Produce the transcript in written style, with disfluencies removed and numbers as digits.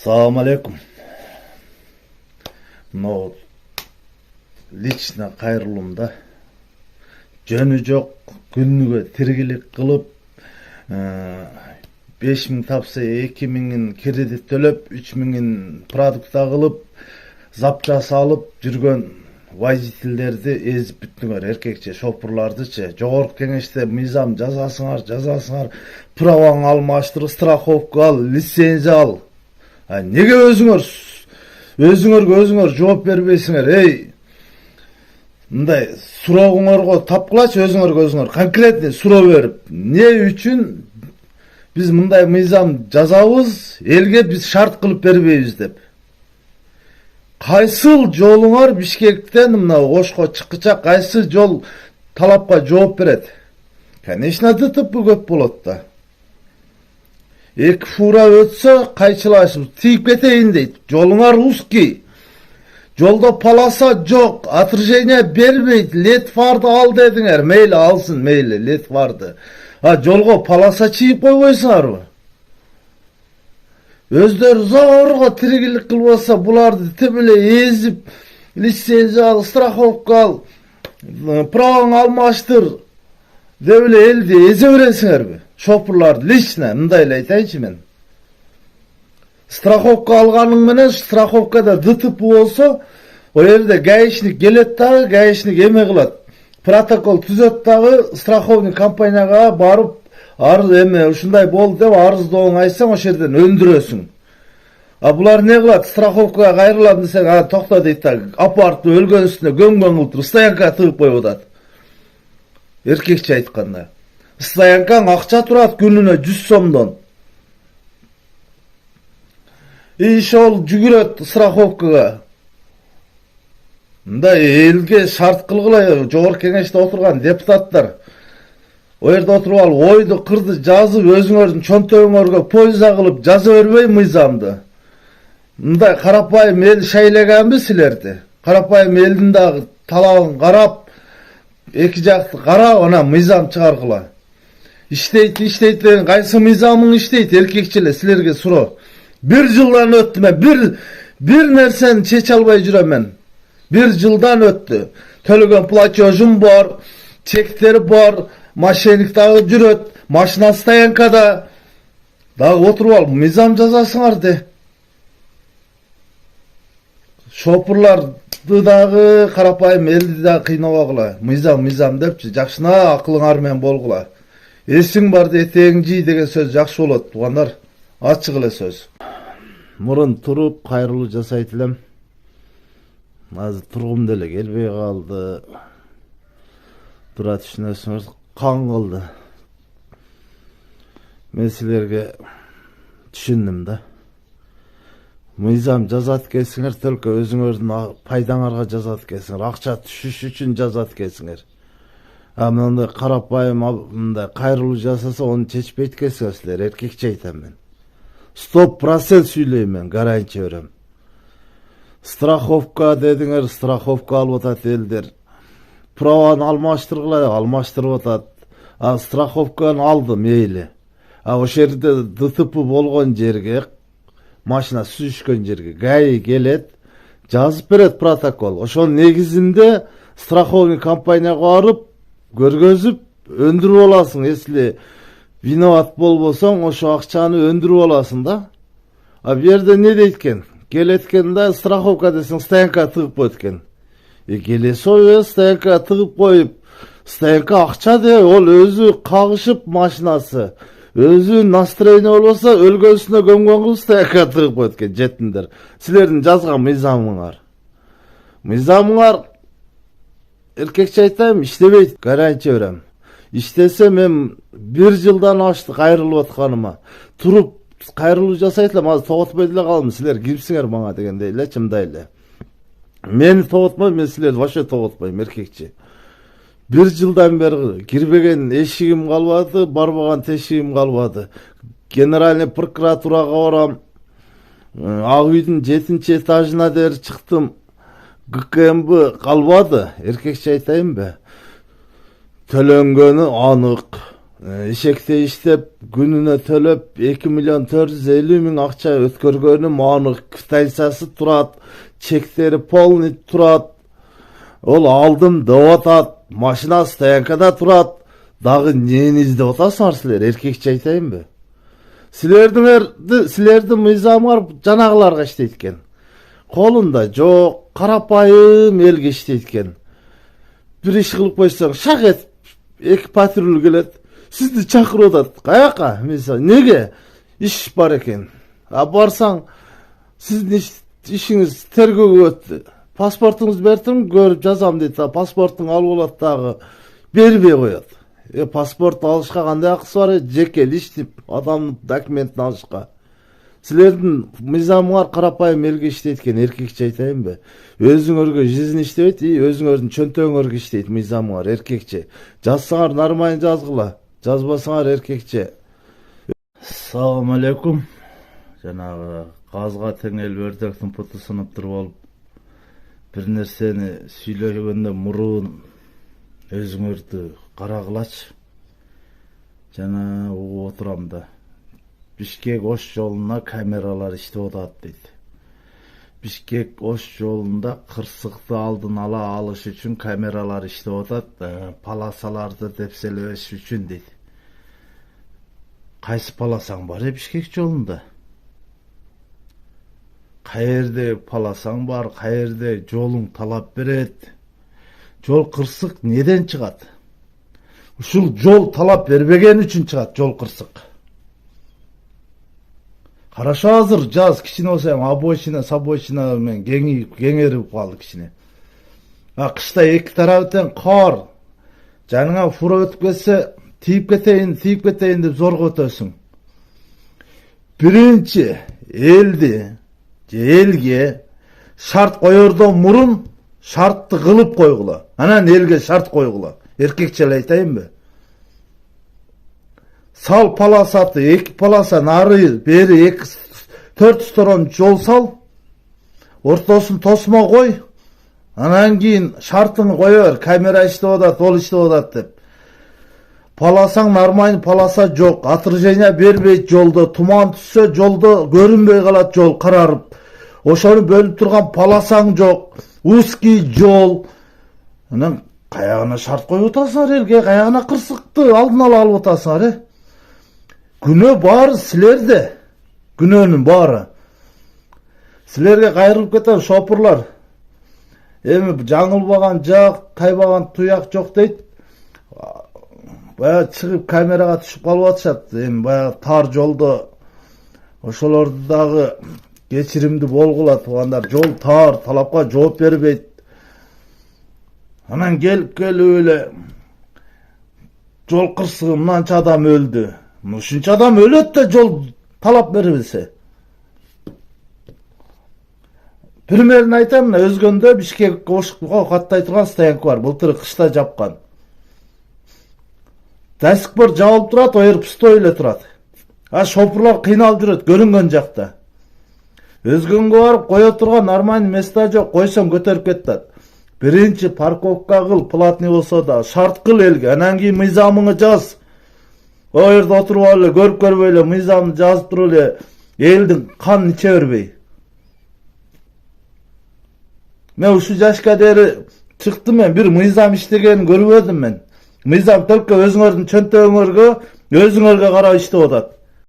Салам алейкум. Но лично кайрылымда жөнү жок күнүгө тиргилик кылып 5000 тапса 2000 кредит төлөп 3000 продукт кылып запча салып жүргөн водительдерди эзип бүттүңөр, эркекче шопурлардычы. Жогорку кеңеште мыйзам жазасыңар, праваң алмаштыр, страховка ал, лицензия ал. Неге өзүңөргө жооп бербейсиңер? Мындай сурооңорго тапкылачы, өзүңөр конкретный суроо берип, не үчүн биз мындай мыйзам жазабыз, элге биз шарт кылып бербейбиз деп. Кайсыл жолуңар Бишкектен мына Ошко чыккыча кайсы жол талапка жооп берет? Конечно, ДТП көп болот да. Эки фура өтсө кайчылашып тийип кетейин дейт. Жолуңар узкий. Жолдо полоса жок, отражение бербейт. Лед фарды ал дедиңер. Мейли алсын, мейли лед фарды. Жолго полоса чийип койбойсуңарбы? Өздөрү зорго тиргилик кылбаса, буларды тебеле эзип, лицензия ал, страховка ал, праваң алмаштыр деп эле элди эзе бересиңерби? Шопурларды лично мындай эле айтайынчы мен. Страховка алганың менен страховкада ДТП болсо, о жерде гаишник келет дагы, гаишник эме кылат. Протокол түзөт дагы, страховный компанияга барып, эме ушундай болду деп арыздооң айтсаң, ошол жерден өндүрөсүң. Булар не кылат? Страховкага кайрылам десең, токто дейт да, апарып өлгөн үстүнө көмгөн кылып стоянкага тыгып коюп атат. Эркекче айтканда. Стоянкаң акча турат күнүнө 100 сомдон. Ошол жүгүрөт страховкага. Мындай элге шарт кылгыла, жогорку кеңеште отурган депутаттар. О жерде отуруп алып, ойду, кырды жазып, өзүңөрдүн чөнтөгүңөргө польза кылып жаза бербей мыйзамды. Мындай карапайым эл шайлаганбы силерди? Карапайым элдин дагы талабын карап, эки жакты карап, ана мыйзам чыгаргыла. Иштейт деген кайсы мыйзамың иштейт? Эркекче эле силерге суроо. 1 жылдан өттү, мен бир нерсени чече албай жүрөм мен. 1 жылдан өттү. Төлөгөн платежум бар, чектер бар, мошенник дагы жүрөт, машина стоянкада дагы отуруп алып мыйзам жазасыңар де. Шопурларды дагы, карапайым элди дагы кыйнабагыла. Мыйзам депчи, жакшына акылыңар менен болгула. Эсиң барды этегиң жий деген сөз жакшы болот, туугандар. Ачык эле сөз. Мурун туруп кайрылуу жасайт элем. Азыр тургум деле келбей калды. Тура түшүнөсүңөр, кан кылды. Мен силерге түшүндүм да. Мыйзам жазат экенсиңер, только өзүңөрдүн пайдаңарга жазат экенсиңер, акча түшүш үчүн жазат экенсиңер. Мындай карапайым мындай кайрылуу жасаса, аны чечпейт экенсиңер силер, эркекче айтам мен. 100% сүйлөйм мен, гарантия берем. Страховка дедиңер, страховка алып атат элдер. Праваны алмаштырып атат. Страховканы алды мейли. Ошол жерде ДТП болгон жерге, машина сүзүшкөн жерге ГАИ келет, жазып берет протокол. Ошол негизинде страховный компанияга барып, көргөзүп, өндүрүп аласың. Если виноват болбосоң, ошо акчаны өндүрүп аласың да. Бу жерде не дейт экен? Келет экен да, страховка десең, стоянка тыгып коет экен. Келесо стоянка тыгып коюп, стоянка акча де, ол өзү кагышып машинасы, өзү настроение болбосо, өлгөнсүнө көмгөн кылып стоянка тыгып коет экен, жетиндер. Силердин жазган мыйзамыңар эркекче айтайм, иштебейт, гарантия берем. Иштесе мен 1 жылдан ашты кайрылып атканыма. Туруп кайрылуу жасайт элем, азыр тоготпой деле калдым, силер кимсиңер мага дегендей эле, чымдай эле. Мени тоготпойм, мен силерди вообще тоготпойм, эркекче. 1 жылдан бери кирбеген эшигим калбады, барбаган тешигим калбады. Генеральный прокуратурага барам, Ак үйдүн 7-этажына дер чыктым. ГКМБ калбады, эркекче айтайынбы? Төлөнгөнү анык. ишекте иштеп күнүнө төлөп 2.450.000 акча өткөргөнүм, анын квитанциясы турат, чектери полный турат. Ол алдым деп атат, машина стоянкада турат. Дагы нени издеп атасыңар силер, эркекче айтайынбы? Силердин мыйзамыңар жанагыларга иштейт экен. Колунда жок, карапайым элге иштейт экен. Бир иш кылып койсоң, шак этип, 2 патруль келет. Сизди чакырып атат. Каяка? Мисалы, неге? Иш бар экен. Барсаң, сиздин ишиңиз тергөөгө өттү. Паспортуңузду бердим, көрүп жазам дейт. Паспортуң алып алат дагы, бербей коет. Паспорт алышка кандай акысы бар? Жеке личный адамдын документин алышка. Силердин мыйзамыңар карапайым элге иштейт экен, эркекче айтайынбы? Өзүңөргө жизнь иштебейт, өзүңөрдүн чөнтөгүңөргө иштейт мыйзамыңар, эркекче. Жазсаңар нормально жазгыла, жазбасаңар эркекче. Assalamu alaikum. Жанагы газга теңел өрдөктүн путу сынып туруп алып, бир нерсени сүйлөгөндө мурун өзүңөрдү карагылачы. Жана угуп отурам да. Бишкек Ош жолуна камералар иштеп атат дейт. Бишкек Ош жолунда кырсыкты алдын ала алыш үчүн камералар иштеп атат, полосаларды тепселебеш үчүн дейт. Кайсы полосаң бар Бишкек жолунда? Каерде полосаң бар, каерде жолуң талап берет? Жол кырсык неден чыгат? Ушул жол талап бербеген үчүн чыгат жол кырсык. Хорошо, азыр жаз кичине болсо обочина, сабочина менен кеңерип калды кичине. Кышта эки тараптан кар. Жаныңа фура өтүп кетсе, тийип кетейин деп зорго өтөсүң. Биринчи элге шарт коердон мурун шартты кылып койгула. Анан элге шарт койгула. Эркекче айтайынбы? Сал полосаты, 2 полоса нары, бери 4 сторон жол сал, ортосун тосмо кой, анан кийин шартын коер, камера иштеп атат, ол иштеп атат деп. Полосаң нормально полоса жок, отражение бербейт жолдо, туман түссө жолдо көрүнбөй калат жол карарып. Ошону бөлүп турган полосаң жок, узкий жол. Анан каягына шарт коюп атасыңар элге, каягына кырсыкты алдын ала алып атасыңар, Күнөө баары силерде. Күнөөнүн баары. Силерге кайрылып кетем шопурлар. Эми жаңылбаган жак, тайбаган туяк жок дейт. Бая чыгып камерага түшүп калып атышат. Эми бая тар жолдо ошолорду дагы кечиримди болгула, туугандар. Жол тар, талапка жооп бербейт. Анан келип эле жол кырсыгы мынанча адам өлдү. Ушунча адам өлөт да жол талап бербесе. Примерин айтам, өзгөндө Бишкек Ошко каттай турган стоянка бар. Былтыр кышта жапкан. До сих пор жабылып турат, о жер пустой эле турат. Шопурлар кыйналып жүрөт көрүнгөн жакта. Өзгөнгө барып кое турган нормальный места жок, койсоң көтөрүп кетет. Биринчи парковка кыл, платный болсо да, шарт кыл элге, анан кийин мыйзамыңы жаз. О жерде отуруп эле, көрүп көрбөй эле, мыйзамды жазып туруп эле, элдин канын иче бербей. Мен ушу жашка дери чыктым, мен бир мыйзам иштегенин көрбөдүм мен. Мыйзам только өзүңөрдүн чөнтөгүңөргө, өзүңөргө карап иштеп атат.